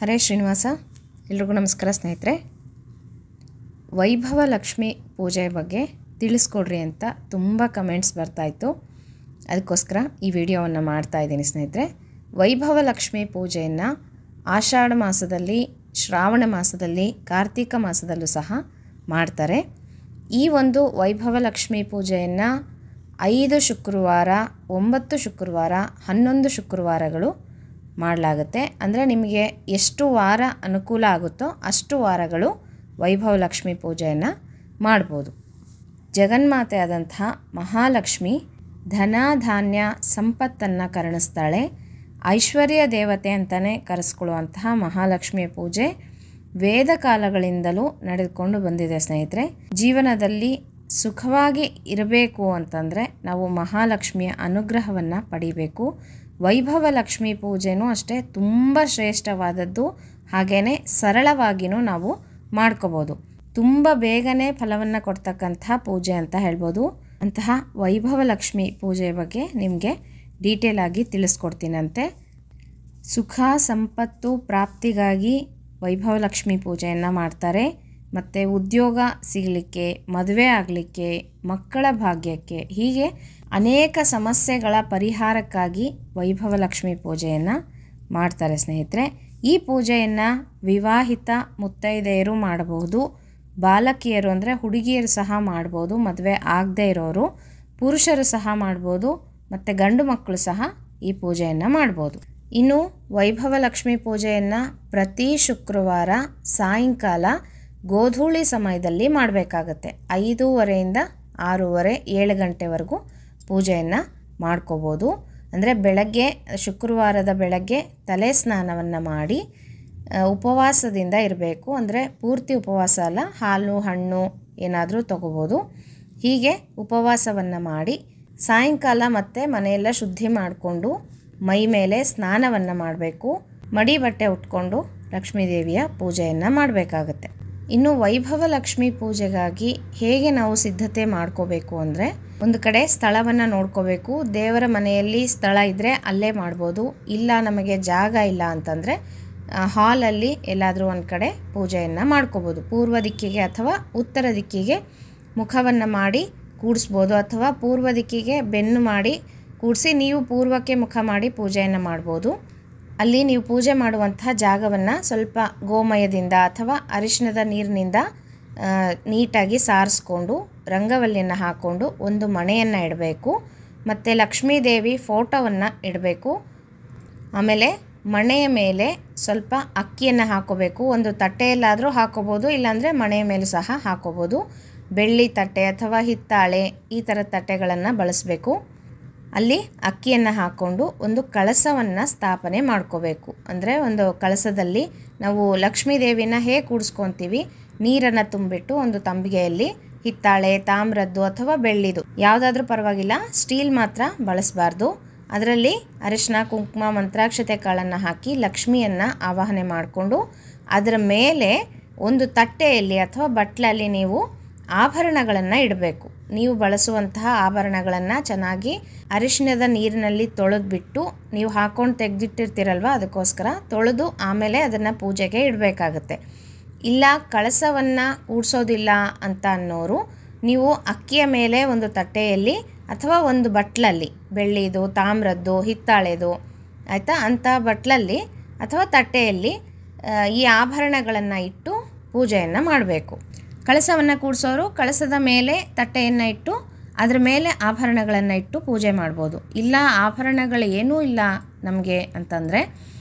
ಹರೇ ಶ್ರೀನಿವಾಸ. ಎಲ್ರಿಗೂ ನಮಸ್ಕಾರ ಸ್ನೇಹಿತರೆ. ವೈಭವ ಲಕ್ಷ್ಮಿ ಪೂಜೆ ಬಗ್ಗೆ ತಿಳಿಸ್ಕೊಡ್ರಿ ಅಂತ ತುಂಬ ಕಮೆಂಟ್ಸ್ ಬರ್ತಾಯಿತ್ತು. ಅದಕ್ಕೋಸ್ಕರ ಈ ವಿಡಿಯೋವನ್ನು ಮಾಡ್ತಾಯಿದ್ದೀನಿ ಸ್ನೇಹಿತರೆ. ವೈಭವ ಲಕ್ಷ್ಮಿ ಪೂಜೆಯನ್ನು ಆಷಾಢ ಮಾಸದಲ್ಲಿ, ಶ್ರಾವಣ ಮಾಸದಲ್ಲಿ, ಕಾರ್ತಿಕ ಮಾಸದಲ್ಲೂ ಸಹ ಮಾಡ್ತಾರೆ. ಈ ಒಂದು ವೈಭವ ಲಕ್ಷ್ಮಿ ಪೂಜೆಯನ್ನು 5 ಶುಕ್ರವಾರ, 9 ಶುಕ್ರವಾರ, 11 ಶುಕ್ರವಾರಗಳು ಮಾಡಲಾಗುತ್ತೆ. ಅಂದರೆ ನಿಮಗೆ ಎಷ್ಟು ವಾರ ಅನುಕೂಲ ಆಗುತ್ತೋ ಅಷ್ಟು ವಾರಗಳು ವೈಭವ ಲಕ್ಷ್ಮಿ ಪೂಜೆಯನ್ನು ಮಾಡ್ಬೋದು. ಜಗನ್ಮಾತೆ ಆದಂತಹ ಮಹಾಲಕ್ಷ್ಮಿ ಧನ ಧಾನ್ಯ ಸಂಪತ್ತನ್ನು ಕರುಣಿಸ್ತಾಳೆ. ಐಶ್ವರ್ಯ ದೇವತೆ ಅಂತಲೇ ಕರೆಸ್ಕೊಳ್ಳುವಂತಹ ಮಹಾಲಕ್ಷ್ಮಿಯ ಪೂಜೆ ವೇದ ಕಾಲಗಳಿಂದಲೂ ನಡೆದುಕೊಂಡು ಬಂದಿದೆ ಸ್ನೇಹಿತರೆ. ಜೀವನದಲ್ಲಿ ಸುಖವಾಗಿ ಇರಬೇಕು ಅಂತಂದರೆ ನಾವು ಮಹಾಲಕ್ಷ್ಮಿಯ ಅನುಗ್ರಹವನ್ನು ಪಡಿಬೇಕು. ವೈಭವ ಲಕ್ಷ್ಮಿ ಪೂಜೆನೂ ಅಷ್ಟೇ ತುಂಬ ಶ್ರೇಷ್ಠವಾದದ್ದು, ಹಾಗೆಯೇ ಸರಳವಾಗಿಯೂ ನಾವು ಮಾಡ್ಕೋಬೋದು. ತುಂಬ ಬೇಗನೆ ಫಲವನ್ನು ಕೊಡ್ತಕ್ಕಂತಹ ಪೂಜೆ ಅಂತ ಹೇಳ್ಬೋದು. ಅಂತಹ ವೈಭವ ಲಕ್ಷ್ಮಿ ಪೂಜೆ ಬಗ್ಗೆ ನಿಮಗೆ ಡೀಟೇಲ್ ಆಗಿ ತಿಳಿಸ್ಕೊಡ್ತೀನಂತೆ. ಸುಖ ಸಂಪತ್ತು ಪ್ರಾಪ್ತಿಗಾಗಿ ವೈಭವ ಲಕ್ಷ್ಮಿ ಪೂಜೆಯನ್ನು ಮಾಡ್ತಾರೆ. ಮತ್ತು ಉದ್ಯೋಗ ಸಿಗಲಿಕ್ಕೆ, ಮದುವೆ ಆಗಲಿಕ್ಕೆ, ಮಕ್ಕಳ ಭಾಗ್ಯಕ್ಕೆ, ಹೀಗೆ ಅನೇಕ ಸಮಸ್ಯೆಗಳ ಪರಿಹಾರಕ್ಕಾಗಿ ವೈಭವ ಲಕ್ಷ್ಮಿ ಪೂಜೆಯನ್ನು ಮಾಡ್ತಾರೆ ಸ್ನೇಹಿತರೆ. ಈ ಪೂಜೆಯನ್ನು ವಿವಾಹಿತ ಮುತ್ತೈದೆಯರು ಮಾಡಬಹುದು, ಬಾಲಕಿಯರು ಅಂದರೆ ಹುಡುಗಿಯರು ಸಹ ಮಾಡ್ಬೋದು, ಮದುವೆ ಆಗದೇ ಇರೋರು ಪುರುಷರು ಸಹ ಮಾಡ್ಬೋದು, ಮತ್ತು ಗಂಡು ಮಕ್ಕಳು ಸಹ ಈ ಪೂಜೆಯನ್ನು ಮಾಡ್ಬೋದು. ಇನ್ನು ವೈಭವ ಲಕ್ಷ್ಮಿ ಪೂಜೆಯನ್ನು ಪ್ರತಿ ಶುಕ್ರವಾರ ಸಾಯಂಕಾಲ ಗೋಧೂಳಿ ಸಮಯದಲ್ಲಿ ಮಾಡಬೇಕಾಗತ್ತೆ. 5:30 6:30 7 ಗಂಟೆವರೆಗೂ ಪೂಜೆಯನ್ನು ಮಾಡ್ಕೋಬೋದು. ಅಂದರೆ ಬೆಳಗ್ಗೆ, ಶುಕ್ರವಾರದ ಬೆಳಗ್ಗೆ ತಲೆ ಸ್ನಾನವನ್ನು ಮಾಡಿ ಉಪವಾಸದಿಂದ ಇರಬೇಕು. ಅಂದರೆ ಪೂರ್ತಿ ಉಪವಾಸ ಅಲ್ಲ, ಹಾಲು ಹಣ್ಣು ಏನಾದರೂ ತಗೋಬೋದು. ಹೀಗೆ ಉಪವಾಸವನ್ನು ಮಾಡಿ ಸಾಯಂಕಾಲ ಮತ್ತೆ ಮನೆಯೆಲ್ಲ ಶುದ್ಧಿ ಮಾಡಿಕೊಂಡು ಮೈ ಮೇಲೆ ಸ್ನಾನವನ್ನು ಮಾಡಬೇಕು. ಮಡಿ ಬಟ್ಟೆ ಉಟ್ಕೊಂಡು ಲಕ್ಷ್ಮೀದೇವಿಯ ಪೂಜೆಯನ್ನು ಮಾಡಬೇಕಾಗತ್ತೆ. ಇನ್ನು ವೈಭವ ಲಕ್ಷ್ಮಿ ಪೂಜೆಗಾಗಿ ಹೇಗೆ ನಾವು ಸಿದ್ಧತೆ ಮಾಡ್ಕೋಬೇಕು ಅಂದರೆ, ಒಂದು ಕಡೆ ಸ್ಥಳವನ್ನು ನೋಡ್ಕೋಬೇಕು. ದೇವರ ಮನೆಯಲ್ಲಿ ಸ್ಥಳ ಇದ್ದರೆ ಅಲ್ಲೇ ಮಾಡ್ಬೋದು. ಇಲ್ಲ ನಮಗೆ ಜಾಗ ಇಲ್ಲ ಅಂತಂದರೆ ಹಾಲಲ್ಲಿ ಎಲ್ಲಾದರೂ ಒಂದು ಕಡೆ ಪೂಜೆಯನ್ನು ಮಾಡ್ಕೋಬೋದು. ಪೂರ್ವ ದಿಕ್ಕಿಗೆ ಅಥವಾ ಉತ್ತರ ದಿಕ್ಕಿಗೆ ಮುಖವನ್ನು ಮಾಡಿ ಕೂಡಿಸ್ಬೋದು, ಅಥವಾ ಪೂರ್ವ ದಿಕ್ಕಿಗೆ ಬೆನ್ನು ಮಾಡಿ ಕೂಡಿಸಿ ನೀವು ಪೂರ್ವಕ್ಕೆ ಮುಖ ಮಾಡಿ ಪೂಜೆಯನ್ನು ಮಾಡ್ಬೋದು. ಅಲ್ಲಿ ನೀವು ಪೂಜೆ ಮಾಡುವಂತಹ ಜಾಗವನ್ನು ಸ್ವಲ್ಪ ಗೋಮಯದಿಂದ ಅಥವಾ ಅರಿಶಿಣದ ನೀರಿನಿಂದ ನೀಟಾಗಿ ಸಾರಿಸ್ಕೊಂಡು ರಂಗವಲ್ಲಿಯನ್ನು ಹಾಕ್ಕೊಂಡು ಒಂದು ಮಣೆಯನ್ನು ಇಡಬೇಕು. ಮತ್ತು ಲಕ್ಷ್ಮೀದೇವಿ ಫೋಟೋವನ್ನು ಇಡಬೇಕು. ಆಮೇಲೆ ಮಣೆಯ ಮೇಲೆ ಸ್ವಲ್ಪ ಅಕ್ಕಿಯನ್ನು ಹಾಕೋಬೇಕು. ಒಂದು ತಟ್ಟೆಯಲ್ಲಾದರೂ ಹಾಕೋಬೋದು, ಇಲ್ಲಾಂದರೆ ಮಣೆಯ ಮೇಲೂ ಸಹ ಹಾಕೋಬೋದು. ಬೆಳ್ಳಿ ತಟ್ಟೆ ಅಥವಾ ಹಿತ್ತಾಳೆ ಈ ಥರ ತಟ್ಟೆಗಳನ್ನು ಬಳಸಬೇಕು. ಅಲ್ಲಿ ಅಕ್ಕಿಯನ್ನು ಹಾಕ್ಕೊಂಡು ಒಂದು ಕಳಸವನ್ನು ಸ್ಥಾಪನೆ ಮಾಡ್ಕೋಬೇಕು. ಅಂದರೆ ಒಂದು ಕಳಸದಲ್ಲಿ ನಾವು ಲಕ್ಷ್ಮೀದೇವಿನ ಹೇಗೆ ಕೂಡಿಸ್ಕೊತೀವಿ, ನೀರನ್ನು ತುಂಬಿಟ್ಟು ಒಂದು ತಂಬಿಗೆಯಲ್ಲಿ ಹಿತ್ತಾಳೆ, ತಾಮ್ರದ್ದು ಅಥವಾ ಬೆಳ್ಳಿದು ಯಾವುದಾದ್ರೂ ಪರವಾಗಿಲ್ಲ, ಸ್ಟೀಲ್ ಮಾತ್ರ ಬಳಸಬಾರ್ದು. ಅದರಲ್ಲಿ ಅರಿಶಿನ, ಕುಂಕುಮ, ಮಂತ್ರಾಕ್ಷತೆ ಕಾಳನ್ನು ಹಾಕಿ ಲಕ್ಷ್ಮಿಯನ್ನು ಆವಾಹನೆ ಮಾಡಿಕೊಂಡು ಅದರ ಮೇಲೆ ಒಂದು ತಟ್ಟೆಯಲ್ಲಿ ಅಥವಾ ಬಟ್ಲಲ್ಲಿ ನೀವು ಆಭರಣಗಳನ್ನು ಇಡಬೇಕು. ನೀವು ಬಳಸುವಂತಹ ಆಭರಣಗಳನ್ನು ಚೆನ್ನಾಗಿ ಅರಿಶಿಣದ ನೀರಿನಲ್ಲಿ ತೊಳೆದ್ಬಿಟ್ಟು, ನೀವು ಹಾಕ್ಕೊಂಡು ತೆಗೆದಿಟ್ಟಿರ್ತೀರಲ್ವ, ಅದಕ್ಕೋಸ್ಕರ ತೊಳೆದು ಆಮೇಲೆ ಅದನ್ನು ಪೂಜೆಗೆ ಇಡಬೇಕಾಗತ್ತೆ. ಇಲ್ಲ ಕಳಸವನ್ನು ಕೂಡಿಸೋದಿಲ್ಲ ಅಂತ ಅನ್ನೋರು ನೀವು ಅಕ್ಕಿಯ ಮೇಲೆ ಒಂದು ತಟ್ಟೆಯಲ್ಲಿ ಅಥವಾ ಒಂದು ಬಟ್ಲಲ್ಲಿ, ಬೆಳ್ಳಿದು, ತಾಮ್ರದ್ದು, ಹಿತ್ತಾಳೆದು ಆಯಿತಾ, ಅಂಥ ಬಟ್ಲಲ್ಲಿ ಅಥವಾ ತಟ್ಟೆಯಲ್ಲಿ ಈ ಆಭರಣಗಳನ್ನು ಇಟ್ಟು ಪೂಜೆಯನ್ನು ಮಾಡಬೇಕು. ಕಳಸವನ್ನು ಕೂಡಿಸೋರು ಕಳಸದ ಮೇಲೆ ತಟ್ಟೆಯನ್ನು ಇಟ್ಟು ಅದರ ಮೇಲೆ ಆಭರಣಗಳನ್ನು ಇಟ್ಟು ಪೂಜೆ ಮಾಡ್ಬೋದು. ಇಲ್ಲ ಆಭರಣಗಳು ಏನೂ ಇಲ್ಲ ನಮಗೆ ಅಂತಂದರೆ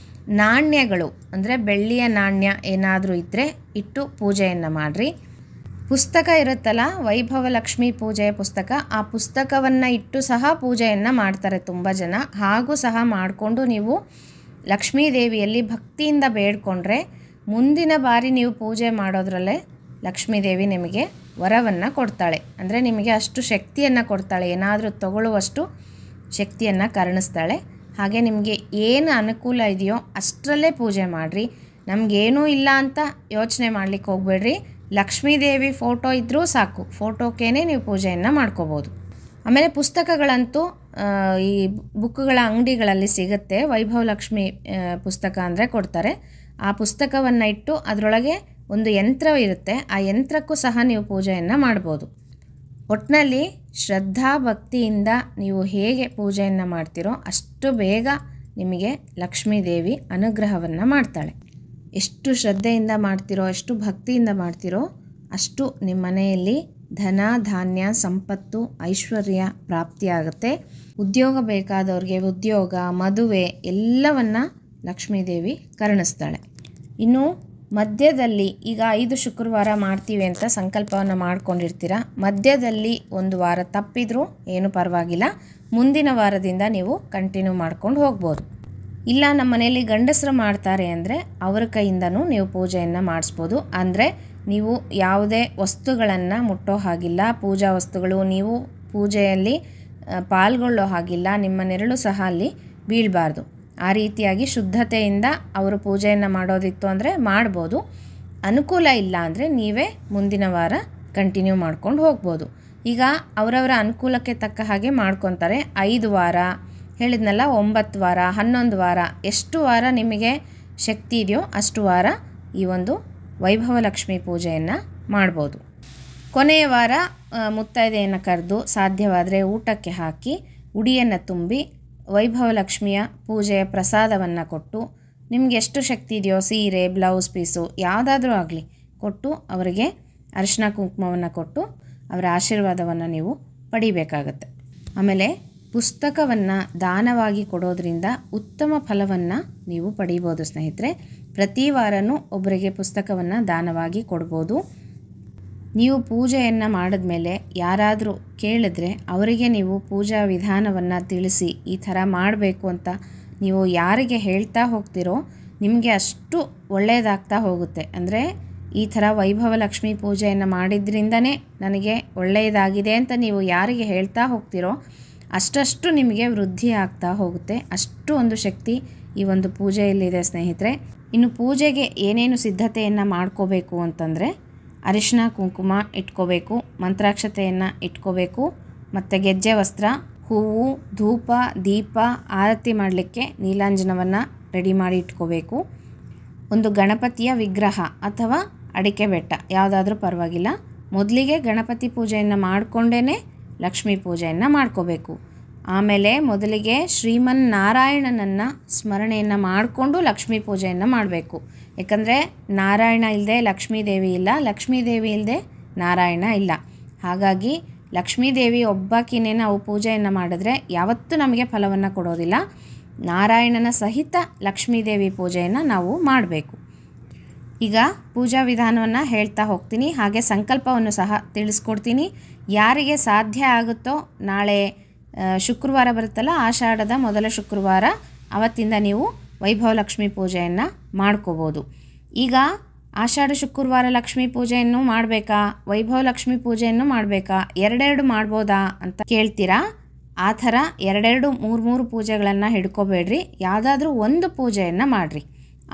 ನಾಣ್ಯಗಳು, ಅಂದರೆ ಬೆಳ್ಳಿಯ ನಾಣ್ಯ ಏನಾದರೂ ಇದ್ದರೆ ಇಟ್ಟು ಪೂಜೆಯನ್ನು ಮಾಡಿರಿ. ಪುಸ್ತಕ ಇರುತ್ತಲ್ಲ, ವೈಭವ ಲಕ್ಷ್ಮಿ ಪೂಜೆಯ ಪುಸ್ತಕ, ಆ ಪುಸ್ತಕವನ್ನು ಇಟ್ಟು ಸಹ ಪೂಜೆಯನ್ನು ಮಾಡ್ತಾರೆ ತುಂಬ ಜನ. ಹಾಗೂ ಸಹ ಮಾಡಿಕೊಂಡು ನೀವು ಲಕ್ಷ್ಮೀದೇವಿಯಲ್ಲಿ ಭಕ್ತಿಯಿಂದ ಬೇಡ್ಕೊಂಡ್ರೆ ಮುಂದಿನ ಬಾರಿ ನೀವು ಪೂಜೆ ಮಾಡೋದ್ರಲ್ಲೇ ಲಕ್ಷ್ಮೀದೇವಿ ನಿಮಗೆ ವರವನ್ನು ಕೊಡ್ತಾಳೆ. ಅಂದರೆ ನಿಮಗೆ ಅಷ್ಟು ಶಕ್ತಿಯನ್ನು ಕೊಡ್ತಾಳೆ, ಏನಾದರೂ ತಗೊಳ್ಳುವಷ್ಟು ಶಕ್ತಿಯನ್ನು ಕರುಣಿಸ್ತಾಳೆ. ಹಾಗೆ ನಿಮಗೆ ಏನು ಅನುಕೂಲ ಇದೆಯೋ ಅಷ್ಟರಲ್ಲೇ ಪೂಜೆ ಮಾಡಿರಿ. ನಮಗೇನೂ ಇಲ್ಲ ಅಂತ ಯೋಚನೆ ಮಾಡಲಿಕ್ಕೆ ಹೋಗಬೇಡ್ರಿ. ಲಕ್ಷ್ಮೀದೇವಿ ಫೋಟೋ ಇದ್ದರೂ ಸಾಕು, ಫೋಟೋಕ್ಕೇ ನೀವು ಪೂಜೆಯನ್ನು ಮಾಡ್ಕೋಬೋದು. ಆಮೇಲೆ ಪುಸ್ತಕಗಳಂತೂ ಈ ಬುಕ್ಗಳ ಅಂಗಡಿಗಳಲ್ಲಿ ಸಿಗುತ್ತೆ. ವೈಭವ ಲಕ್ಷ್ಮಿ ಪುಸ್ತಕ ಅಂದರೆ ಕೊಡ್ತಾರೆ. ಆ ಪುಸ್ತಕವನ್ನು ಇಟ್ಟು ಅದರೊಳಗೆ ಒಂದು ಯಂತ್ರ ಇರುತ್ತೆ, ಆ ಯಂತ್ರಕ್ಕೂ ಸಹ ನೀವು ಪೂಜೆಯನ್ನು ಮಾಡ್ಬೋದು. ಒಟ್ಟಿನಲ್ಲಿ ಶ್ರದ್ಧಾ ಭಕ್ತಿಯಿಂದ ನೀವು ಹೇಗೆ ಪೂಜೆಯನ್ನು ಮಾಡ್ತೀರೋ ಅಷ್ಟು ಬೇಗ ನಿಮಗೆ ಲಕ್ಷ್ಮೀದೇವಿ ಅನುಗ್ರಹವನ್ನು ಮಾಡ್ತಾಳೆ. ಎಷ್ಟು ಶ್ರದ್ಧೆಯಿಂದ ಮಾಡ್ತೀರೋ, ಎಷ್ಟು ಭಕ್ತಿಯಿಂದ ಮಾಡ್ತೀರೋ ಅಷ್ಟು ನಿಮ್ಮ ಮನೆಯಲ್ಲಿ ಧನ ಧಾನ್ಯ ಸಂಪತ್ತು ಐಶ್ವರ್ಯ ಪ್ರಾಪ್ತಿಯಾಗುತ್ತೆ. ಉದ್ಯೋಗ ಬೇಕಾದವ್ರಿಗೆ ಉದ್ಯೋಗ, ಮದುವೆ ಎಲ್ಲವನ್ನು ಲಕ್ಷ್ಮೀದೇವಿ ಕರುಣಿಸ್ತಾಳೆ. ಇನ್ನು ಮಧ್ಯದಲ್ಲಿ ಈಗ 5 ಶುಕ್ರವಾರ ಮಾಡ್ತೀವಿ ಅಂತ ಸಂಕಲ್ಪವನ್ನು ಮಾಡ್ಕೊಂಡಿರ್ತೀರ, ಮಧ್ಯದಲ್ಲಿ ಒಂದು ವಾರ ತಪ್ಪಿದ್ರೂ ಏನು ಪರವಾಗಿಲ್ಲ, ಮುಂದಿನ ವಾರದಿಂದ ನೀವು ಕಂಟಿನ್ಯೂ ಮಾಡ್ಕೊಂಡು ಹೋಗ್ಬೋದು. ಇಲ್ಲ ನಮ್ಮ ಮನೆಯಲ್ಲಿ ಗಂಡಸರು ಮಾಡ್ತಾರೆ ಅಂದರೆ ಅವರ ಕೈಯಿಂದನೂ ನೀವು ಪೂಜೆಯನ್ನು ಮಾಡಿಸ್ಬೋದು. ಅಂದರೆ ನೀವು ಯಾವುದೇ ವಸ್ತುಗಳನ್ನು ಮುಟ್ಟೋ ಹಾಗಿಲ್ಲ, ಪೂಜಾ ವಸ್ತುಗಳು ನೀವು ಪೂಜೆಯಲ್ಲಿ ಪಾಲ್ಗೊಳ್ಳೋ ಹಾಗಿಲ್ಲ, ನಿಮ್ಮ ನೆರಳು ಸಹ ಅಲ್ಲಿ ಬೀಳಬಾರ್ದು. ಆ ರೀತಿಯಾಗಿ ಶುದ್ಧತೆಯಿಂದ ಅವರು ಪೂಜೆಯನ್ನು ಮಾಡೋದಿತ್ತು ಅಂದರೆ ಮಾಡ್ಬೋದು. ಅನುಕೂಲ ಇಲ್ಲ ಅಂದರೆ ನೀವೇ ಮುಂದಿನ ವಾರ ಕಂಟಿನ್ಯೂ ಮಾಡ್ಕೊಂಡು ಹೋಗ್ಬೋದು. ಈಗ ಅವರವರ ಅನುಕೂಲಕ್ಕೆ ತಕ್ಕ ಹಾಗೆ ಮಾಡ್ಕೊತಾರೆ. 5 ವಾರ ಹೇಳಿದ್ನಲ್ಲ, 9 ವಾರ, 11 ವಾರ, ಎಷ್ಟು ವಾರ ನಿಮಗೆ ಶಕ್ತಿ ಇದೆಯೋ ಅಷ್ಟು ವಾರ ಈ ಒಂದು ವೈಭವಲಕ್ಷ್ಮಿ ಪೂಜೆಯನ್ನು ಮಾಡ್ಬೋದು. ಕೊನೆಯ ವಾರ ಮುತ್ತೈದೆಯನ್ನು ಕರೆದು ಸಾಧ್ಯವಾದರೆ ಊಟಕ್ಕೆ ಹಾಕಿ ಉಡಿಯನ್ನು ತುಂಬಿ ವೈಭವಲಕ್ಷ್ಮಿಯ ಪೂಜೆಯ ಪ್ರಸಾದವನ್ನು ಕೊಟ್ಟು, ನಿಮಗೆ ಎಷ್ಟು ಶಕ್ತಿ ಇದೆಯೋ ಸೀರೆ, ಬ್ಲೌಸ್ ಪೀಸು ಯಾವುದಾದ್ರೂ ಆಗಲಿ ಕೊಟ್ಟು ಅವರಿಗೆ ಅರಿಶಿನ ಕುಂಕುಮವನ್ನು ಕೊಟ್ಟು ಅವರ ಆಶೀರ್ವಾದವನ್ನು ನೀವು ಪಡಿಬೇಕಾಗತ್ತೆ. ಆಮೇಲೆ ಪುಸ್ತಕವನ್ನು ದಾನವಾಗಿ ಕೊಡೋದ್ರಿಂದ ಉತ್ತಮ ಫಲವನ್ನು ನೀವು ಪಡಿಬೋದು ಸ್ನೇಹಿತರೆ. ಪ್ರತಿ ವಾರವೂ ಒಬ್ಬರಿಗೆ ಪುಸ್ತಕವನ್ನು ದಾನವಾಗಿ ಕೊಡ್ಬೋದು. ನೀವು ಪೂಜೆಯನ್ನು ಮಾಡಿದ್ಮೇಲೆ ಯಾರಾದರೂ ಕೇಳಿದ್ರೆ ಅವರಿಗೆ ನೀವು ಪೂಜಾ ವಿಧಾನವನ್ನು ತಿಳಿಸಿ ಈ ಥರ ಮಾಡಬೇಕು ಅಂತ ನೀವು ಯಾರಿಗೆ ಹೇಳ್ತಾ ಹೋಗ್ತಿರೋ ನಿಮಗೆ ಅಷ್ಟು ಒಳ್ಳೆಯದಾಗ್ತಾ ಹೋಗುತ್ತೆ. ಅಂದರೆ ಈ ಥರ ವೈಭವಲಕ್ಷ್ಮಿ ಪೂಜೆಯನ್ನು ಮಾಡಿದ್ರಿಂದನೇ ನನಗೆ ಒಳ್ಳೆಯದಾಗಿದೆ ಅಂತ ನೀವು ಯಾರಿಗೆ ಹೇಳ್ತಾ ಹೋಗ್ತಿರೋ ಅಷ್ಟಷ್ಟು ನಿಮಗೆ ವೃದ್ಧಿ ಆಗ್ತಾ ಹೋಗುತ್ತೆ. ಅಷ್ಟು ಒಂದು ಶಕ್ತಿ ಈ ಒಂದು ಪೂಜೆಯಲ್ಲಿದೆ ಸ್ನೇಹಿತರೆ. ಇನ್ನು ಪೂಜೆಗೆ ಏನೇನು ಸಿದ್ಧತೆಯನ್ನು ಮಾಡ್ಕೋಬೇಕು ಅಂತಂದರೆ ಅರಿಶಿನ ಕುಂಕುಮ ಇಟ್ಕೋಬೇಕು, ಮಂತ್ರಾಕ್ಷತೆಯನ್ನು ಇಟ್ಕೋಬೇಕು, ಮತ್ತು ಗೆಜ್ಜೆ ವಸ್ತ್ರ, ಹೂವು, ಧೂಪ, ದೀಪ, ಆರತಿ ಮಾಡಲಿಕ್ಕೆ ನೀಲಾಂಜನವನ್ನು ರೆಡಿ ಮಾಡಿ ಇಟ್ಕೋಬೇಕು. ಒಂದು ಗಣಪತಿಯ ವಿಗ್ರಹ ಅಥವಾ ಅಡಿಕೆ ಬೆಟ್ಟ ಯಾವುದಾದ್ರೂ ಪರವಾಗಿಲ್ಲ. ಮೊದಲಿಗೆ ಗಣಪತಿ ಪೂಜೆಯನ್ನು ಮಾಡಿಕೊಂಡೇ ಲಕ್ಷ್ಮೀ ಪೂಜೆಯನ್ನು ಮಾಡ್ಕೋಬೇಕು. ಆಮೇಲೆ ಮೊದಲಿಗೆ ಶ್ರೀಮನ್ನಾರಾಯಣನನ್ನು ಸ್ಮರಣೆಯನ್ನು ಮಾಡಿಕೊಂಡು ಲಕ್ಷ್ಮೀ ಪೂಜೆಯನ್ನು ಮಾಡಬೇಕು. ಯಾಕಂದರೆ ನಾರಾಯಣ ಇಲ್ಲದೆ ಲಕ್ಷ್ಮೀದೇವಿ ಇಲ್ಲ, ಲಕ್ಷ್ಮೀದೇವಿ ಇಲ್ಲದೆ ನಾರಾಯಣ ಇಲ್ಲ. ಹಾಗಾಗಿ ಲಕ್ಷ್ಮೀದೇವಿ ಒಬ್ಬಾಕಿನೇ ನಾವು ಪೂಜೆಯನ್ನು ಮಾಡಿದ್ರೆ ಯಾವತ್ತೂ ನಮಗೆ ಫಲವನ್ನು ಕೊಡೋದಿಲ್ಲ. ನಾರಾಯಣನ ಸಹಿತ ಲಕ್ಷ್ಮೀದೇವಿ ಪೂಜೆಯನ್ನು ನಾವು ಮಾಡಬೇಕು. ಈಗ ಪೂಜಾ ವಿಧಾನವನ್ನು ಹೇಳ್ತಾ ಹೋಗ್ತೀನಿ, ಹಾಗೆ ಸಂಕಲ್ಪವನ್ನು ಸಹ ತಿಳಿಸ್ಕೊಡ್ತೀನಿ. ಯಾರಿಗೆ ಸಾಧ್ಯ ಆಗುತ್ತೋ ನಾಳೆ ಶುಕ್ರವಾರ ಬರುತ್ತಲ್ಲ, ಆಷಾಢದ ಮೊದಲ ಶುಕ್ರವಾರ, ಅವತ್ತಿಂದ ನೀವು ವೈಭವಲಕ್ಷ್ಮಿ ಪೂಜೆಯನ್ನು ಮಾಡ್ಕೋಬೋದು. ಈಗ ಆಷಾಢ ಶುಕ್ರವಾರ ಲಕ್ಷ್ಮೀ ಪೂಜೆಯನ್ನು ಮಾಡಬೇಕಾ, ವೈಭವಲಕ್ಷ್ಮಿ ಪೂಜೆಯನ್ನು ಮಾಡಬೇಕಾ, ಎರಡೆರಡು ಮಾಡ್ಬೋದಾ ಅಂತ ಕೇಳ್ತೀರಾ. ಆ ಥರ 2-2, 3-3 ಪೂಜೆಗಳನ್ನು ಹಿಡ್ಕೋಬೇಡ್ರಿ. ಯಾವುದಾದ್ರೂ ಒಂದು ಪೂಜೆಯನ್ನು ಮಾಡಿರಿ.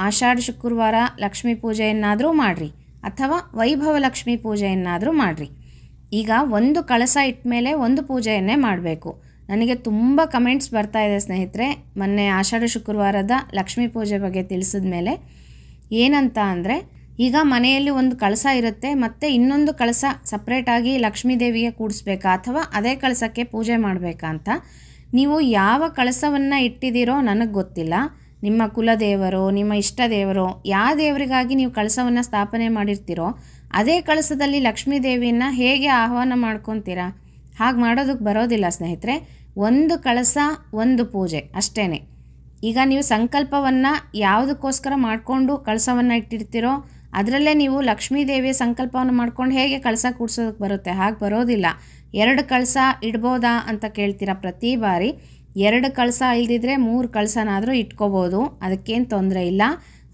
ಆಷಾಢ ಶುಕ್ರವಾರ ಲಕ್ಷ್ಮೀ ಪೂಜೆಯನ್ನಾದರೂ ಮಾಡಿರಿ ಅಥವಾ ವೈಭವಲಕ್ಷ್ಮಿ ಪೂಜೆಯನ್ನಾದರೂ ಮಾಡಿರಿ. ಈಗ ಒಂದು ಕಳಸ ಇಟ್ಟ ಮೇಲೆ ಒಂದು ಪೂಜೆಯನ್ನೇ ಮಾಡಬೇಕು. ನನಗೆ ತುಂಬ ಕಮೆಂಟ್ಸ್ ಬರ್ತಾ ಇದೆ ಸ್ನೇಹಿತರೆ, ಮೊನ್ನೆ ಆಷಾಢ ಶುಕ್ರವಾರದ ಲಕ್ಷ್ಮೀ ಪೂಜೆ ಬಗ್ಗೆ ತಿಳಿಸಿದ ಮೇಲೆ. ಏನಂತ ಅಂದರೆ, ಈಗ ಮನೆಯಲ್ಲಿ ಒಂದು ಕಳಸ ಇರುತ್ತೆ, ಮತ್ತು ಇನ್ನೊಂದು ಕಳಸ ಸಪ್ರೇಟಾಗಿ ಲಕ್ಷ್ಮೀ ದೇವಿಗೆ ಕೂಡಿಸ್ಬೇಕಾ ಅಥವಾ ಅದೇ ಕಳಸಕ್ಕೆ ಪೂಜೆ ಮಾಡಬೇಕಾ ಅಂತ. ನೀವು ಯಾವ ಕಳಸವನ್ನು ಇಟ್ಟಿದ್ದೀರೋ ನನಗೆ ಗೊತ್ತಿಲ್ಲ. ನಿಮ್ಮ ಕುಲದೇವರೋ ನಿಮ್ಮ ಇಷ್ಟ ದೇವರೋ ಯಾವ ದೇವರಿಗಾಗಿ ನೀವು ಕಳಸವನ್ನು ಸ್ಥಾಪನೆ ಮಾಡಿರ್ತೀರೋ ಅದೇ ಕಳಸದಲ್ಲಿ ಲಕ್ಷ್ಮೀ ದೇವಿಯನ್ನು ಹೇಗೆ ಆಹ್ವಾನ ಮಾಡ್ಕೊತೀರಾ? ಹಾಗೆ ಮಾಡೋದಕ್ಕೆ ಬರೋದಿಲ್ಲ ಸ್ನೇಹಿತರೆ. ಒಂದು ಕಳಸ ಒಂದು ಪೂಜೆ ಅಷ್ಟೇ. ಈಗ ನೀವು ಸಂಕಲ್ಪವನ್ನು ಯಾವುದಕ್ಕೋಸ್ಕರ ಮಾಡಿಕೊಂಡು ಕಳಸವನ್ನು ಇಟ್ಟಿರ್ತೀರೋ ಅದರಲ್ಲೇ ನೀವು ಲಕ್ಷ್ಮೀ ದೇವಿಯ ಸಂಕಲ್ಪವನ್ನು ಮಾಡ್ಕೊಂಡು ಹೇಗೆ ಕಳಸ ಕೂಡ್ಸೋದಕ್ಕೆ ಬರುತ್ತೆ? ಹಾಗೆ ಬರೋದಿಲ್ಲ. 2 ಕಳಸ ಇಡ್ಬೋದಾ ಅಂತ ಕೇಳ್ತೀರಾ ಪ್ರತಿ ಬಾರಿ. 2 ಕಳಸ ಇಲ್ದಿದ್ರೆ 3 ಕಳಸನಾದರೂ ಇಟ್ಕೋಬೋದು, ಅದಕ್ಕೇನು ತೊಂದರೆ ಇಲ್ಲ.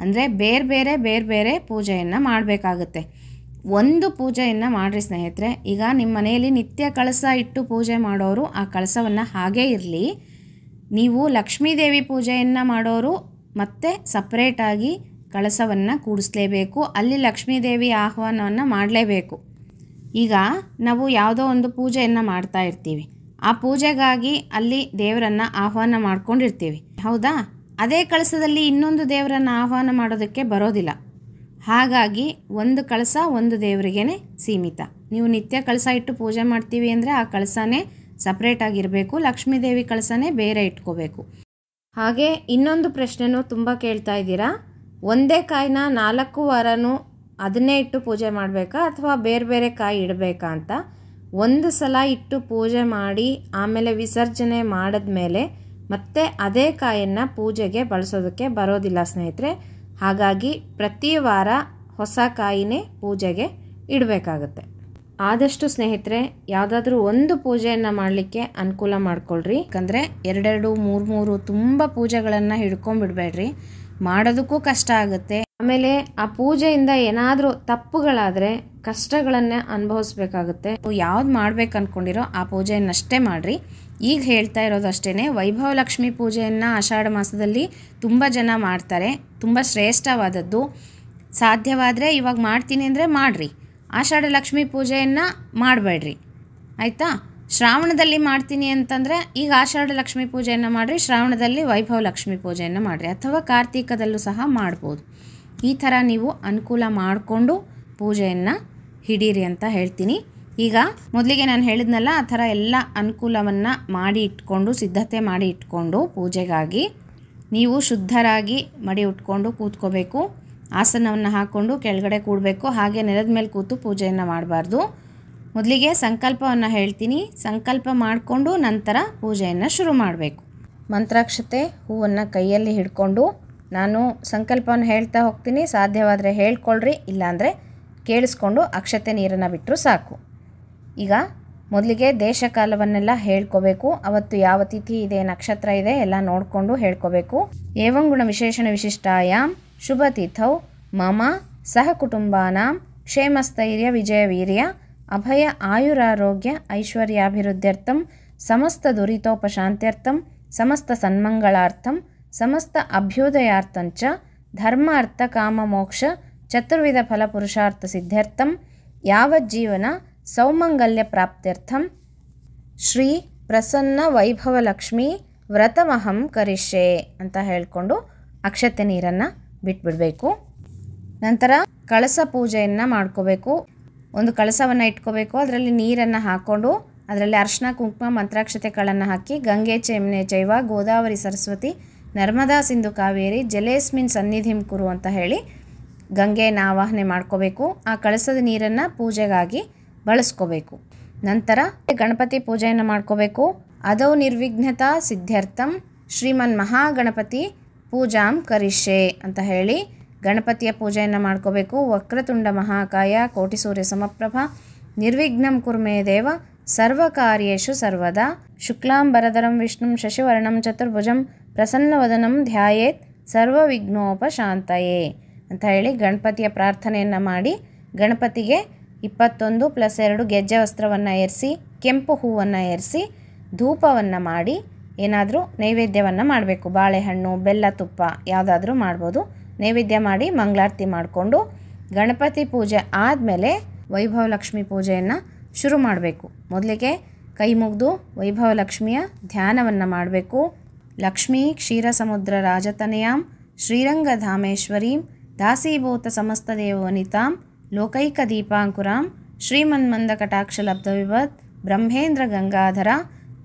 ಅಂದರೆ ಬೇರೆ ಬೇರೆ ಪೂಜೆಯನ್ನು ಮಾಡಬೇಕಾಗುತ್ತೆ. ಒಂದು ಪೂಜೆಯನ್ನು ಮಾಡಿರಿ ಸ್ನೇಹಿತರೆ. ಈಗ ನಿಮ್ಮ ಮನೆಯಲ್ಲಿ ನಿತ್ಯ ಕಳಸ ಇಟ್ಟು ಪೂಜೆ ಮಾಡೋರು ಆ ಕಳಸವನ್ನು ಹಾಗೇ ಇರಲಿ. ನೀವು ಲಕ್ಷ್ಮೀದೇವಿ ಪೂಜೆಯನ್ನು ಮಾಡೋರು ಮತ್ತೆ ಸಪ್ರೇಟಾಗಿ ಕಳಸವನ್ನು ಕೂಡಿಸ್ಲೇಬೇಕು. ಅಲ್ಲಿ ಲಕ್ಷ್ಮೀದೇವಿ ಆಹ್ವಾನವನ್ನು ಮಾಡಲೇಬೇಕು. ಈಗ ನಾವು ಯಾವುದೋ ಒಂದು ಪೂಜೆಯನ್ನು ಮಾಡ್ತಾ ಇರ್ತೀವಿ, ಆ ಪೂಜೆಗಾಗಿ ಅಲ್ಲಿ ದೇವರನ್ನು ಆಹ್ವಾನ ಮಾಡ್ಕೊಂಡಿರ್ತೀವಿ, ಹೌದಾ? ಅದೇ ಕಳಸದಲ್ಲಿ ಇನ್ನೊಂದು ದೇವರನ್ನು ಆಹ್ವಾನ ಮಾಡೋದಕ್ಕೆ ಬರೋದಿಲ್ಲ. ಹಾಗಾಗಿ ಒಂದು ಕಳಸ ಒಂದು ದೇವರಿಗೇ ಸೀಮಿತ. ನೀವು ನಿತ್ಯ ಕಳಸ ಇಟ್ಟು ಪೂಜೆ ಮಾಡ್ತೀವಿ ಅಂದರೆ ಆ ಕಳಸನೇ ಸಪ್ರೇಟಾಗಿರಬೇಕು, ಲಕ್ಷ್ಮೀ ದೇವಿ ಕಳಸನೇ ಬೇರೆ ಇಟ್ಕೋಬೇಕು. ಹಾಗೆ ಇನ್ನೊಂದು ಪ್ರಶ್ನೆನೂ ತುಂಬ ಕೇಳ್ತಾ ಇದ್ದೀರಾ, ಒಂದೇ ಕಾಯಿನ 4 ವಾರನೂ ಅದನ್ನೇ ಇಟ್ಟು ಪೂಜೆ ಮಾಡಬೇಕಾ ಅಥವಾ ಬೇರೆ ಬೇರೆ ಕಾಯಿ ಇಡಬೇಕಾ ಅಂತ. ಒಂದು ಸಲ ಇಟ್ಟು ಪೂಜೆ ಮಾಡಿ ಆಮೇಲೆ ವಿಸರ್ಜನೆ ಮಾಡಿದ್ಮೇಲೆ ಮತ್ತೆ ಅದೇ ಕಾಯನ್ನು ಪೂಜೆಗೆ ಬಳಸೋದಕ್ಕೆ ಬರೋದಿಲ್ಲ ಸ್ನೇಹಿತರೆ. ಹಾಗಾಗಿ ಪ್ರತಿ ವಾರ ಹೊಸ ಕಾಯಿನೇ ಪೂಜೆಗೆ ಇಡಬೇಕಾಗತ್ತೆ. ಆದಷ್ಟು ಸ್ನೇಹಿತರೆ ಯಾವುದಾದ್ರೂ ಒಂದು ಪೂಜೆಯನ್ನು ಮಾಡಲಿಕ್ಕೆ ಅನುಕೂಲ ಮಾಡಿಕೊಳ್ಳ್ರಿ. ಯಾಕಂದರೆ 2 3 ತುಂಬ ಪೂಜೆಗಳನ್ನು ಹಿಡ್ಕೊಂಡ್ಬಿಡ್ಬೇಡ್ರಿ, ಮಾಡೋದಕ್ಕೂ ಕಷ್ಟ ಆಗುತ್ತೆ. ಆಮೇಲೆ ಆ ಪೂಜೆಯಿಂದ ಏನಾದರೂ ತಪ್ಪುಗಳಾದರೆ ಕಷ್ಟಗಳನ್ನೇ ಅನುಭವಿಸ್ಬೇಕಾಗುತ್ತೆ. ಯಾವ್ದು ಮಾಡ್ಬೇಕು ಅಂದ್ಕೊಂಡಿರೋ ಆ ಪೂಜೆಯನ್ನಷ್ಟೇ ಮಾಡಿರಿ. ಈಗ ಹೇಳ್ತಾ ಇರೋದು ಅಷ್ಟೇ, ವೈಭವ ಲಕ್ಷ್ಮಿ ಪೂಜೆಯನ್ನು ಆಷಾಢ ಮಾಸದಲ್ಲಿ ತುಂಬ ಜನ ಮಾಡ್ತಾರೆ, ತುಂಬ ಶ್ರೇಷ್ಠವಾದದ್ದು. ಸಾಧ್ಯವಾದರೆ ಇವಾಗ ಮಾಡ್ತೀನಿ ಅಂದರೆ ಮಾಡಿರಿ, ಆಷಾಢ ಲಕ್ಷ್ಮಿ ಪೂಜೆಯನ್ನು ಮಾಡಬೇಡ್ರಿ ಆಯಿತಾ. ಶ್ರಾವಣದಲ್ಲಿ ಮಾಡ್ತೀನಿ ಅಂತಂದರೆ ಈಗ ಆಷಾಢ ಲಕ್ಷ್ಮಿ ಪೂಜೆಯನ್ನು ಮಾಡಿರಿ, ಶ್ರಾವಣದಲ್ಲಿ ವೈಭವ ಲಕ್ಷ್ಮಿ ಪೂಜೆಯನ್ನು ಮಾಡಿರಿ, ಅಥವಾ ಕಾರ್ತೀಕದಲ್ಲೂ ಸಹ ಮಾಡ್ಬೋದು. ಈ ಥರ ನೀವು ಅನುಕೂಲ ಮಾಡಿಕೊಂಡು ಪೂಜೆಯನ್ನು ಹಿಡೀರಿ ಅಂತ ಹೇಳ್ತೀನಿ. ಈಗ ಮೊದಲಿಗೆ ನಾನು ಹೇಳಿದ್ನಲ್ಲ, ಆ ಥರ ಎಲ್ಲ ಅನುಕೂಲವನ್ನು ಮಾಡಿ ಇಟ್ಕೊಂಡು ಸಿದ್ಧತೆ ಮಾಡಿ ಇಟ್ಕೊಂಡು ಪೂಜೆಗಾಗಿ ನೀವು ಶುದ್ಧರಾಗಿ ಮಡಿ ಉಟ್ಕೊಂಡು ಕೂತ್ಕೋಬೇಕು. ಆಸನವನ್ನು ಹಾಕ್ಕೊಂಡು ಕೆಳಗಡೆ ಕೂಡಬೇಕು. ಹಾಗೆ ನೆಲದ ಮೇಲೆ ಕೂತು ಪೂಜೆಯನ್ನು ಮಾಡಬಾರ್ದು. ಮೊದಲಿಗೆ ಸಂಕಲ್ಪವನ್ನು ಹೇಳ್ತೀನಿ, ಸಂಕಲ್ಪ ಮಾಡಿಕೊಂಡು ನಂತರ ಪೂಜೆಯನ್ನು ಶುರು ಮಾಡಬೇಕು. ಮಂತ್ರಾಕ್ಷತೆ ಹೂವನ್ನು ಕೈಯಲ್ಲಿ ಹಿಡ್ಕೊಂಡು ನಾನು ಸಂಕಲ್ಪವನ್ನು ಹೇಳ್ತಾ ಹೋಗ್ತೀನಿ. ಸಾಧ್ಯವಾದರೆ ಹೇಳ್ಕೊಳ್ರಿ, ಇಲ್ಲಾಂದರೆ ಕೇಳಿಸ್ಕೊಂಡು ಅಕ್ಷತೆ ನೀರನ್ನು ಬಿಟ್ಟರು ಸಾಕು. ಈಗ ಮೊದಲಿಗೆ ದೇಶಕಾಲವನ್ನೆಲ್ಲ ಹೇಳ್ಕೋಬೇಕು. ಅವತ್ತು ಯಾವ ತಿಥಿ ಇದೆ, ನಕ್ಷತ್ರ ಇದೆ ಎಲ್ಲ ನೋಡಿಕೊಂಡು ಹೇಳ್ಕೋಬೇಕು. ಏವಂ ಗುಣ ವಿಶೇಷಣ ವಿಶಿಷ್ಟಾಯಾಮ್ ಶುಭ ತಿಥೌ ಮಮ ಸಹ ಕುಟುಂಬಾನಾಂ ಕ್ಷೇಮಸ್ಥೈರ್ಯ ವಿಜಯವೀರ್ಯ ಅಭಯ ಆಯುರಾರೋಗ್ಯ ಐಶ್ವರ್ಯಾಭಿವೃದ್ಧ್ಯರ್ಥಂ ಸಮಸ್ತ ದುರಿತೋಪಶಾಂತ್ಯರ್ಥಂ ಸಮಸ್ತ ಸನ್ಮಂಗಳಾರ್ಥಂ ಸಮಸ್ತ ಅಭ್ಯುದಯಾರ್ಥಂಚ ಧರ್ಮ ಅರ್ಥ ಕಾಮ ಮೋಕ್ಷ ಚತುರ್ವಿಧ ಫಲಪುರುಷಾರ್ಥ ಸಿದ್ಧ್ಯರ್ಥಂ ಯಾವಜ್ಜೀವನ ಸೌಮಂಗಲ್ಯ ಪ್ರಾಪ್ತ್ಯರ್ಥಂ ಶ್ರೀ ಪ್ರಸನ್ನ ವೈಭವ ಲಕ್ಷ್ಮೀ ವ್ರತಮಹಂ ಕರಿಷ್ಯೆ ಅಂತ ಹೇಳಿಕೊಂಡು ಅಕ್ಷತೆ ನೀರನ್ನು ಬಿಟ್ಬಿಡಬೇಕು. ನಂತರ ಕಳಸ ಪೂಜೆಯನ್ನು ಮಾಡ್ಕೋಬೇಕು. ಒಂದು ಕಳಸವನ್ನು ಇಟ್ಕೋಬೇಕು, ಅದರಲ್ಲಿ ನೀರನ್ನು ಹಾಕ್ಕೊಂಡು ಅದರಲ್ಲಿ ಅರ್ಶಿನ ಕುಂಕುಮ ಮಂತ್ರಾಕ್ಷತೆಗಳನ್ನು ಹಾಕಿ ಗಂಗೆ ಚೇಮ್ನೆ ಚೈವ ಗೋದಾವರಿ ಸರಸ್ವತಿ ನರ್ಮದಾ ಸಿಂಧು ಕಾವೇರಿ ಜಲೇಸ್ಮಿನ್ ಸನ್ನಿಧಿಂ ಕುರು ಅಂತ ಹೇಳಿ ಗಂಗೆಯನ್ನು ಆವಾಹನೆ ಮಾಡ್ಕೋಬೇಕು. ಆ ಕಳಸದ ನೀರನ್ನು ಪೂಜೆಗಾಗಿ ಬಳಸ್ಕೋಬೇಕು. ನಂತರ ಗಣಪತಿ ಪೂಜೆಯನ್ನು ಮಾಡ್ಕೋಬೇಕು. ಅದೌ ನಿರ್ವಿಘ್ನತಾ ಸಿದ್ಧ್ಯರ್ಥಂ ಶ್ರೀಮನ್ ಮಹಾಗಣಪತಿ ಪೂಜಾಂ ಕರಿಷ್ಯೆ ಅಂತ ಹೇಳಿ ಗಣಪತಿಯ ಪೂಜೆಯನ್ನು ಮಾಡ್ಕೋಬೇಕು. ವಕ್ರತುಂಡ ಮಹಾಕಾಯ ಕೋಟಿ ಸೂರ್ಯ ಸಮಪ್ರಭ ನಿರ್ವಿಘ್ನಂ ಕುರ್ಮೇ ದೇವ ಸರ್ವಕಾರ್ಯೇಷು ಸರ್ವದಾ ಶುಕ್ಲಾಂಬರಧರಂ ವಿಷ್ಣುಂ ಶಶಿವರ್ಣಂ ಚತುರ್ಭುಜಂ ಪ್ರಸನ್ನವದನಂ ಧ್ಯಾಯೇತ್ ಸರ್ವವಿಘ್ನೋಪಶಾಂತಯೇ ಅಂತ ಹೇಳಿ ಗಣಪತಿಯ ಪ್ರಾರ್ಥನೆಯನ್ನು ಮಾಡಿ ಗಣಪತಿಗೆ 21+2 ಗೆಜ್ಜೆ ವಸ್ತ್ರವನ್ನು ಏರಿಸಿ ಕೆಂಪು ಹೂವನ್ನು ಏರಿಸಿ ಧೂಪವನ್ನು ಮಾಡಿ ಏನಾದರೂ ನೈವೇದ್ಯವನ್ನು ಮಾಡಬೇಕು. ಬಾಳೆಹಣ್ಣು, ಬೆಲ್ಲ, ತುಪ್ಪ ಯಾವುದಾದ್ರೂ ಮಾಡ್ಬೋದು. ನೈವೇದ್ಯ ಮಾಡಿ ಮಂಗಳಾರತಿ ಮಾಡಿಕೊಂಡು ಗಣಪತಿ ಪೂಜೆ ಆದಮೇಲೆ ವೈಭವ ಲಕ್ಷ್ಮಿ ಪೂಜೆಯನ್ನು ಶುರು ಮಾಡಬೇಕು. ಮೊದಲಿಗೆ ಕೈ ಮುಗಿದು ವೈಭವ ಲಕ್ಷ್ಮಿಯ ಧ್ಯಾನವನ್ನು ಮಾಡಬೇಕು. ಲಕ್ಷ್ಮೀ ಕ್ಷೀರ ಸಮುದ್ರ ರಾಜತನಯಾಂ ಶ್ರೀರಂಗಧಾಮೇಶ್ವರೀಂ ದಾಸೀಭೂತ ಸಮಸ್ತ ದೇವವನಿತಾಂ ಲೋಕೈಕ ದೀಪಾಂಕುರಾಂ ಶ್ರೀಮನ್ಮಂದ ಕಟಾಕ್ಷಲಬ್ಧವಿಭತ್ ಬ್ರಹ್ಮೇಂದ್ರ ಗಂಗಾಧರ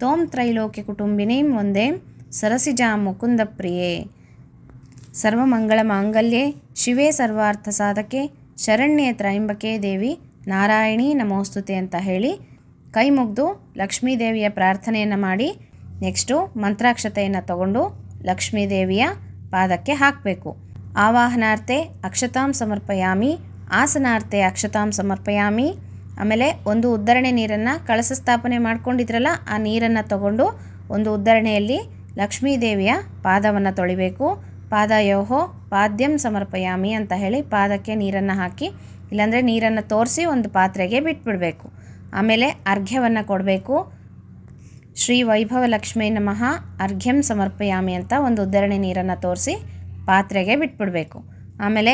ತೋಂ ತ್ರೈಲೋಕ್ಯ ಕುಟುಂಬಿನೀಂ ವಂದೇ ಸರಸಿಜಾಂ ಮುಕುಂದ ಪ್ರಿಯೇ ಸರ್ವಮಂಗಳ ಮಾಂಗಲ್ಯೆ ಶಿವೇ ಸರ್ವಾರ್ಥ ಸಾಧಕೆ ಶರಣ್ಯೆ ತ್ರಯಂಬಕೆ ದೇವಿ ನಾರಾಯಣಿ ನಮೋಸ್ತುತೆ ಅಂತ ಹೇಳಿ ಕೈ ಮುಗಿದು ಲಕ್ಷ್ಮೀದೇವಿಯ ಪ್ರಾರ್ಥನೆಯನ್ನು ಮಾಡಿ ನೆಕ್ಸ್ಟು ಮಂತ್ರಾಕ್ಷತೆಯನ್ನು ತಗೊಂಡು ಲಕ್ಷ್ಮೀದೇವಿಯ ಪಾದಕ್ಕೆ ಹಾಕಬೇಕು. ಆವಾಹನಾರ್ತೆ ಅಕ್ಷತಾಂ ಸಮರ್ಪಯಾಮಿ, ಆಸನಾರ್ತೆ ಅಕ್ಷತಾಂ ಸಮರ್ಪಯಾಮಿ. ಆಮೇಲೆ ಒಂದು ಉದ್ಧರಣೆ ನೀರನ್ನು ಕಳಸ ಸ್ಥಾಪನೆ ಮಾಡ್ಕೊಂಡಿದ್ರಲ್ಲ ಆ ನೀರನ್ನು ತಗೊಂಡು ಒಂದು ಉದ್ಧರಣೆಯಲ್ಲಿ ಲಕ್ಷ್ಮೀದೇವಿಯ ಪಾದವನ್ನು ತೊಳಿಬೇಕು. ಪಾದಯೋಹೋ ಪಾದ್ಯಂ ಸಮರ್ಪಯಾಮಿ ಅಂತ ಹೇಳಿ ಪಾದಕ್ಕೆ ನೀರನ್ನು ಹಾಕಿ, ಇಲ್ಲಾಂದರೆ ನೀರನ್ನು ತೋರಿಸಿ ಒಂದು ಪಾತ್ರೆಗೆ ಬಿಟ್ಬಿಡಬೇಕು. ಆಮೇಲೆ ಅರ್ಘ್ಯವನ್ನು ಕೊಡಬೇಕು. ಶ್ರೀ ವೈಭವ ಲಕ್ಷ್ಮೀ ನಮಃ ಅರ್ಘ್ಯಂ ಸಮರ್ಪಯಾಮಿ ಅಂತ ಒಂದು ಉದ್ಧರಣೆ ನೀರನ್ನು ತೋರಿಸಿ ಪಾತ್ರೆಗೆ ಬಿಟ್ಬಿಡಬೇಕು. ಆಮೇಲೆ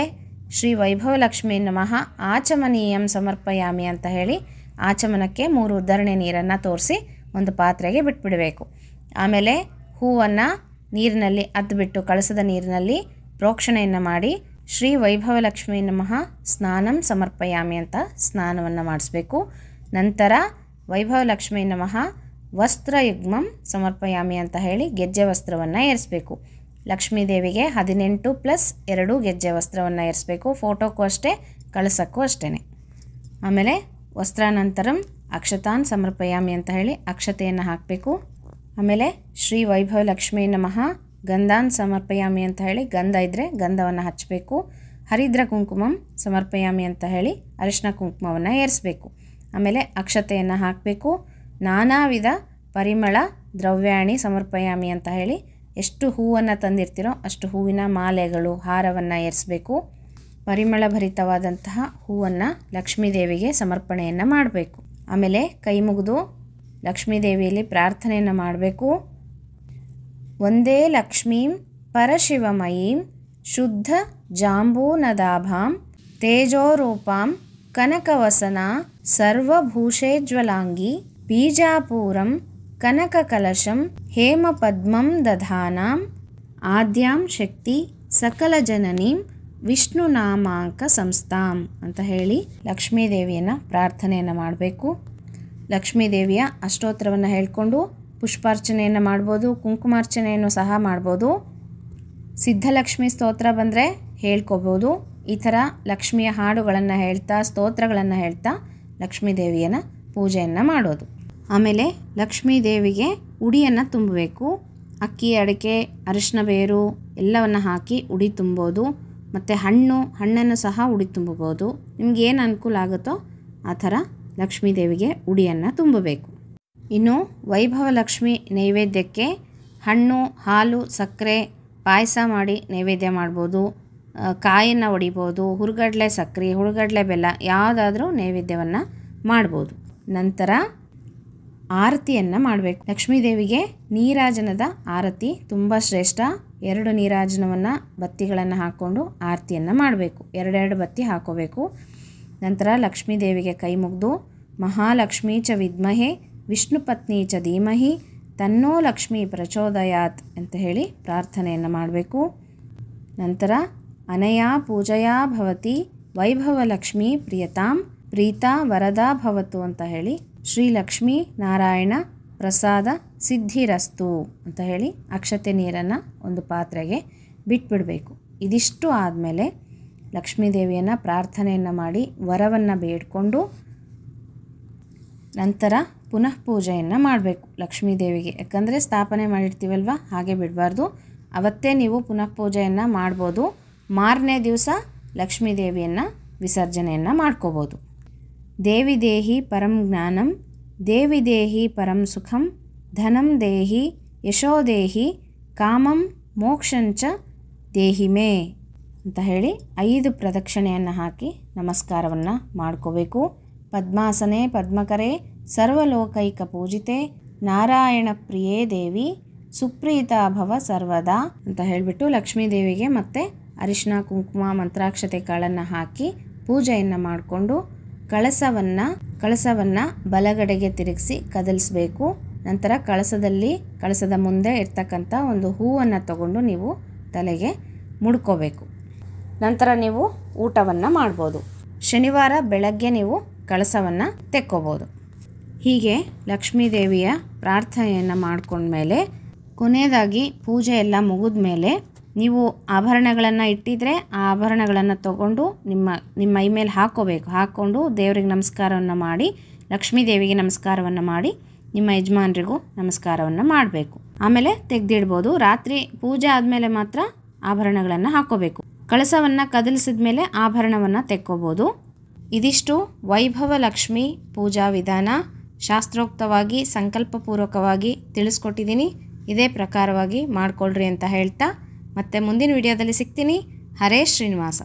ಶ್ರೀ ವೈಭವ ಲಕ್ಷ್ಮೀ ನಮಃ ಆಚಮನೀಯಂ ಸಮರ್ಪಯಾಮಿ ಅಂತ ಹೇಳಿ ಆಚಮನಕ್ಕೆ 3 ಉದ್ಧರಣೆ ನೀರನ್ನು ತೋರಿಸಿ ಒಂದು ಪಾತ್ರೆಗೆ ಬಿಟ್ಬಿಡಬೇಕು. ಆಮೇಲೆ ಹೂವನ್ನು ನೀರಿನಲ್ಲಿ ಅದ್ಬಿಟ್ಟು ಕಳಸದ ನೀರಿನಲ್ಲಿ ಪ್ರೋಕ್ಷಣೆಯನ್ನು ಮಾಡಿ ಶ್ರೀ ವೈಭವಲಕ್ಷ್ಮೀ ನಮಃ ಸ್ನಾನಂ ಸಮರ್ಪಯಾಮಿ ಅಂತ ಸ್ನಾನವನ್ನು ಮಾಡಿಸ್ಬೇಕು. ನಂತರ ವೈಭವಲಕ್ಷ್ಮೀ ನಮಃ ವಸ್ತ್ರಯುಗ್ಮಂ ಸಮರ್ಪಯಾಮಿ ಅಂತ ಹೇಳಿ ಗೆಜ್ಜೆ ವಸ್ತ್ರವನ್ನು ಏರಿಸಬೇಕು. ಲಕ್ಷ್ಮೀದೇವಿಗೆ 18+2 ಗೆಜ್ಜೆ ವಸ್ತ್ರವನ್ನು ಏರಿಸಬೇಕು. ಫೋಟೋಕ್ಕೂ ಅಷ್ಟೇ, ಕಳಸಕ್ಕೂ ಅಷ್ಟೇ. ಆಮೇಲೆ ವಸ್ತ್ರಾನಂತರಂ ಅಕ್ಷತಾನ್ ಸಮರ್ಪಯಾಮಿ ಅಂತ ಹೇಳಿ ಅಕ್ಷತೆಯನ್ನು ಹಾಕಬೇಕು. ಆಮೇಲೆ ಶ್ರೀ ವೈಭವಲಕ್ಷ್ಮೀ ನಮಃ ಗಂಧಾನ್ ಸಮರ್ಪಯಾಮಿ ಅಂತ ಹೇಳಿ ಗಂಧ ಇದ್ದರೆ ಗಂಧವನ್ನು ಹಚ್ಚಬೇಕು. ಹರಿದ್ರ ಕುಂಕುಮಂ ಸಮರ್ಪಯಾಮಿ ಅಂತ ಹೇಳಿ ಅರಿಶಿನ ಕುಂಕುಮವನ್ನು ಏರಿಸಬೇಕು. ಆಮೇಲೆ ಅಕ್ಷತೆಯನ್ನು ಹಾಕಬೇಕು. ನಾನಾ ವಿಧ ಪರಿಮಳ ದ್ರವ್ಯಾಣಿ ಸಮರ್ಪಯಾಮಿ ಅಂತ ಹೇಳಿ ಎಷ್ಟು ಹೂವನ್ನು ತಂದಿರ್ತೀರೋ ಅಷ್ಟು ಹೂವಿನ ಮಾಲೆಗಳು, ಹಾರವನ್ನು ಏರಿಸಬೇಕು. ಪರಿಮಳ ಭರಿತವಾದಂತಹ ಹೂವನ್ನು ಲಕ್ಷ್ಮೀದೇವಿಗೆ ಸಮರ್ಪಣೆಯನ್ನು ಮಾಡಬೇಕು. ಆಮೇಲೆ ಕೈ ಮುಗಿದು ಲಕ್ಷ್ಮೀದೇವಿಯಲ್ಲಿ ಪ್ರಾರ್ಥನೆಯನ್ನು ಮಾಡಬೇಕು. ಒಂದೇ ಲಕ್ಷ್ಮೀಂ ಪರಶಿವಮಯೀಂ ಶುದ್ಧ ಜಾಂಬೂನದಾಭಾಂ ತೇಜೋರೂಪಾಂ ಕನಕವಸನ ಸರ್ವಭೂಷೇಜ್ವಲಾಂಗಿ ಬೀಜಾಪೂರಂ ಕನಕಕಲಶಂ ಹೇಮಪದ್ಮಂ ದಧಾನಾಂ ಆದ್ಯಾಂ ಶಕ್ತಿ ಸಕಲ ಜನನೀಂ ವಿಷ್ಣುನಾಮಾಂಕ ಸಂಸ್ಥಾಂ ಅಂತ ಹೇಳಿ ಲಕ್ಷ್ಮೀದೇವಿಯನ್ನು ಪ್ರಾರ್ಥನೆಯನ್ನು ಮಾಡಬೇಕು. ಲಕ್ಷ್ಮೀದೇವಿಯ ಅಷ್ಟೋತ್ತರವನ್ನು ಹೇಳಿಕೊಂಡು ಪುಷ್ಪಾರ್ಚನೆಯನ್ನು ಮಾಡ್ಬೋದು, ಕುಂಕುಮಾರ್ಚನೆಯನ್ನು ಸಹ ಮಾಡ್ಬೋದು. ಸಿದ್ಧಲಕ್ಷ್ಮಿ ಸ್ತೋತ್ರ ಬಂದರೆ ಹೇಳ್ಕೊಬೋದು. ಈ ಥರ ಲಕ್ಷ್ಮಿಯ ಹಾಡುಗಳನ್ನು ಹೇಳ್ತಾ, ಸ್ತೋತ್ರಗಳನ್ನು ಹೇಳ್ತಾ ಲಕ್ಷ್ಮೀದೇವಿಯನ್ನು ಪೂಜೆಯನ್ನು ಮಾಡೋದು. ಆಮೇಲೆ ಲಕ್ಷ್ಮೀದೇವಿಗೆ ಉಡಿಯನ್ನು ತುಂಬಬೇಕು. ಅಕ್ಕಿ, ಅಡಿಕೆ, ಅರಿಶಿನ ಬೇರು ಎಲ್ಲವನ್ನು ಹಾಕಿ ಉಡಿ ತುಂಬೋದು. ಮತ್ತು ಹಣ್ಣನ್ನು ಸಹ ಉಡಿ ತುಂಬಬೋದು. ನಿಮ್ಗೆ ಏನು ಅನುಕೂಲ ಆಗುತ್ತೋ ಆ ಥರ ಲಕ್ಷ್ಮೀದೇವಿಗೆ ಉಡಿಯನ್ನು ತುಂಬಬೇಕು. ಇನ್ನು ವೈಭವಲಕ್ಷ್ಮಿ ನೈವೇದ್ಯಕ್ಕೆ ಹಣ್ಣು, ಹಾಲು, ಸಕ್ಕರೆ, ಪಾಯಸ ಮಾಡಿ ನೈವೇದ್ಯ ಮಾಡ್ಬೋದು. ಕಾಯನ್ನು ಒಡಿಬೋದು. ಹುರುಗಡ್ಲೆ ಸಕ್ಕರೆ, ಹುರುಗಡ್ಲೆ ಬೆಲ್ಲ ಯಾವುದಾದ್ರೂ ನೈವೇದ್ಯವನ್ನು ಮಾಡ್ಬೋದು. ನಂತರ ಆರತಿಯನ್ನು ಮಾಡಬೇಕು. ಲಕ್ಷ್ಮೀದೇವಿಗೆ ನೀರಾಜನದ ಆರತಿ ತುಂಬ ಶ್ರೇಷ್ಠ. 2 ನೀರಾಜನವನ್ನು ಬತ್ತಿಗಳನ್ನು ಹಾಕ್ಕೊಂಡು ಆರತಿಯನ್ನು ಮಾಡಬೇಕು. 2 ಬತ್ತಿ ಹಾಕೋಬೇಕು. ನಂತರ ಲಕ್ಷ್ಮೀದೇವಿಗೆ ಕೈ ಮುಗಿದು ಮಹಾಲಕ್ಷ್ಮೀ ಚ ವಿದ್ಮಹೆ ವಿಷ್ಣು ಪತ್ನಿ ಚ ಧೀಮಹಿ ತನ್ನೋ ಲಕ್ಷ್ಮೀ ಪ್ರಚೋದಯಾತ್ ಅಂತ ಹೇಳಿ ಪ್ರಾರ್ಥನೆಯನ್ನು ಮಾಡಬೇಕು. ನಂತರ ಅನಯಾ ಪೂಜೆಯಾ ಭವತಿ ವೈಭವಲಕ್ಷ್ಮೀ ಪ್ರಿಯತಾಂ ಪ್ರೀತಾ ವರದಾ ಭವತು ಅಂತ ಹೇಳಿ ಶ್ರೀ ಲಕ್ಷ್ಮೀ ನಾರಾಯಣ ಪ್ರಸಾದ ಸಿದ್ಧಿರಸ್ತು ಅಂತ ಹೇಳಿ ಅಕ್ಷತೆ ನೀರನ್ನು ಒಂದು ಪಾತ್ರೆಗೆ ಬಿಟ್ಬಿಡಬೇಕು. ಇದಿಷ್ಟು ಆದಮೇಲೆ ಲಕ್ಷ್ಮೀದೇವಿಯನ್ನು ಪ್ರಾರ್ಥನೆಯನ್ನು ಮಾಡಿ ವರವನ್ನು ಬೇಡಿಕೊಂಡು ನಂತರ ಪುನಃ ಪೂಜೆಯನ್ನು ಮಾಡಬೇಕು ಲಕ್ಷ್ಮೀದೇವಿಗೆ. ಯಾಕಂದರೆ ಸ್ಥಾಪನೆ ಮಾಡಿರ್ತೀವಲ್ವ, ಹಾಗೆ ಬಿಡಬಾರ್ದು. ಅವತ್ತೇ ನೀವು ಪುನಃ ಪೂಜೆಯನ್ನು ಮಾಡ್ಬೋದು. ಮಾರನೇ ದಿವಸ ಲಕ್ಷ್ಮೀದೇವಿಯನ್ನು ವಿಸರ್ಜನೆಯನ್ನು ಮಾಡ್ಕೋಬೋದು. ದೇವಿ ದೇಹಿ ಪರಂ ಜ್ಞಾನಂ ದೇವಿ ದೇಹಿ ಪರಂ ಸುಖಂ ಧನಂ ದೇಹಿ ಯಶೋ ದೇಹಿ ಕಾಮಂ ಮೋಕ್ಷಂಚ ದೇಹಿ ಮೇ ಅಂತ ಹೇಳಿ 5 ಪ್ರದಕ್ಷಿಣೆಯನ್ನು ಹಾಕಿ ನಮಸ್ಕಾರವನ್ನು ಮಾಡ್ಕೋಬೇಕು. ಪದ್ಮಾಸನೆ ಪದ್ಮಕರೆ ಸರ್ವಲೋಕೈಕ ಪೂಜಿತೆ ನಾರಾಯಣ ಪ್ರಿಯೇ ದೇವಿ ಸುಪ್ರೀತಾ ಭವ ಸರ್ವದಾ ಅಂತ ಹೇಳಿಬಿಟ್ಟು ಲಕ್ಷ್ಮೀದೇವಿಗೆ ಮತ್ತೆ ಅರಿಶಿನ ಕುಂಕುಮ ಮಂತ್ರಾಕ್ಷತೆ ಕಾಳನ್ನು ಹಾಕಿ ಪೂಜೆಯನ್ನು ಮಾಡಿಕೊಂಡು ಕಳಸವನ್ನು ಬಲಗಡೆಗೆ ತಿರುಗಿಸಿ ಕದಲಿಸಬೇಕು. ನಂತರ ಕಳಸದ ಮುಂದೆ ಇರ್ತಕ್ಕಂಥ ಒಂದು ಹೂವನ್ನು ತಗೊಂಡು ನೀವು ತಲೆಗೆ ಮುಡ್ಕೋಬೇಕು. ನಂತರ ನೀವು ಊಟವನ್ನು ಮಾಡ್ಬೋದು. ಶನಿವಾರ ಬೆಳಗ್ಗೆ ನೀವು ಕಳಸವನ್ನು ತೆಕ್ಕೋಬೋದು. ಹೀಗೆ ಲಕ್ಷ್ಮೀದೇವಿಯ ಪ್ರಾರ್ಥನೆಯನ್ನು ಮಾಡ್ಕೊಂಡ್ಮೇಲೆ ಕೊನೆಯದಾಗಿ ಪೂಜೆ ಎಲ್ಲ ಮುಗಿದ ಮೇಲೆ ನೀವು ಆಭರಣಗಳನ್ನು ಇಟ್ಟಿದ್ರೆ ಆ ಆಭರಣಗಳನ್ನು ತಗೊಂಡು ನಿಮ್ಮ ಮೈ ಮೇಲೆ ಹಾಕ್ಕೊಂಡು ದೇವರಿಗೆ ನಮಸ್ಕಾರವನ್ನು ಮಾಡಿ, ಲಕ್ಷ್ಮೀದೇವಿಗೆ ನಮಸ್ಕಾರವನ್ನು ಮಾಡಿ, ನಿಮ್ಮ ಯಜಮಾನರಿಗೂ ನಮಸ್ಕಾರವನ್ನು ಮಾಡಬೇಕು. ಆಮೇಲೆ ತೆಗೆದಿಡ್ಬೋದು. ರಾತ್ರಿ ಪೂಜೆ ಆದಮೇಲೆ ಮಾತ್ರ ಆಭರಣಗಳನ್ನು ಹಾಕ್ಕೋಬೇಕು. ಕಳಸವನ್ನು ಕದಲಿಸಿದ ಮೇಲೆ ಆಭರಣವನ್ನು ತೆಕ್ಕೋಬೋದು. ಇದಿಷ್ಟು ವೈಭವಲಕ್ಷ್ಮಿ ಪೂಜಾ ವಿಧಾನ ಶಾಸ್ತ್ರೋಕ್ತವಾಗಿ ಸಂಕಲ್ಪಪೂರ್ವಕವಾಗಿ ತಿಳಿಸ್ಕೊಟ್ಟಿದ್ದೀನಿ. ಇದೇ ಪ್ರಕಾರವಾಗಿ ಮಾಡಿಕೊಳ್ಳ್ರಿ ಅಂತ ಹೇಳ್ತಾ ಮತ್ತೆ ಮುಂದಿನ ವಿಡಿಯೋದಲ್ಲಿ ಸಿಗ್ತೀನಿ. ಹರೇ ಶ್ರೀನಿವಾಸ.